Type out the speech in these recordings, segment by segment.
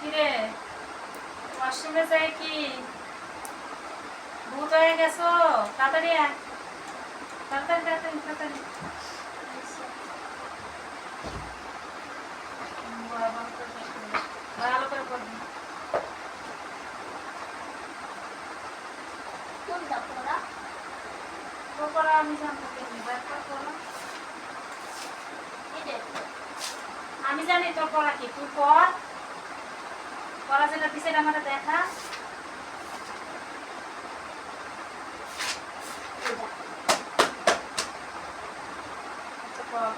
কিরে ওয়াশরুমে যাই কি ভূত হয়ে গেছো? তাড়াতাড়ি আয়, তাড়াতাড়ি তাড়াতাড়ি তাড়াতাড়ি। ভালো করে পড়বি। কোনটা পড়া? তো পড়া আমি জানতে পারিনি, ব্যাপার পড়া এটা আমি জানি তোর পড়া কি। তুই পড়, পড়া যেটা দিছে এটা আমাকে দেখা। এটা আচ্ছা পড়।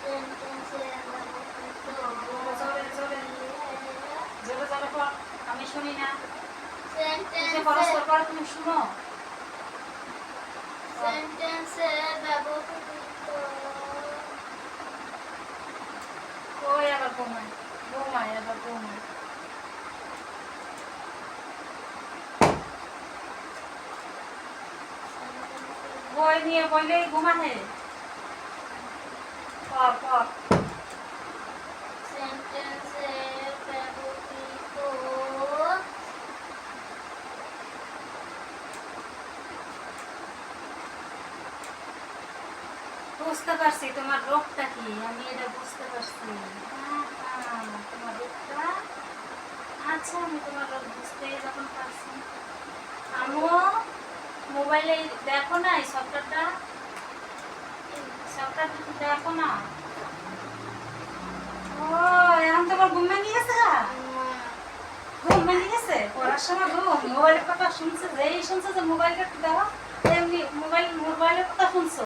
সেন্টেন্সের জোরে জোরে জোরে জোরে পড়, আমি শুনি না। তুই যে সেন্টেন্সের পড়াশোনা করো তুমি শুনো। ব্যবহৃত ওই আবার বৌমায় বৌমায় আবার বৌমায়। বই নিয়ে বললেই ঘুমাহে। পড় পড়। সেন্টেন্সের ব্যবহৃত বুঝতে পারছি তোমার রোগটা কি, আমি এটা বুঝতে পারছি। তোমার রোগটা, আচ্ছা আমি তোমার রোগ বুঝতে যখন পারছি। আমিও মোবাইলে দেখো না এই সফটওয়্যারটা, সফটওয়্যারটা দেখো না। ও এখন তোমার ঘুম ভেঙে গেছে? ঘুম ভেঙে গেছে পড়ার সময় ঘুম? মোবাইলের কথা শুনছে, যেই শুনছে যে মোবাইলটা একটু দেখো, এমনি মোবাইলের কথা শুনছো।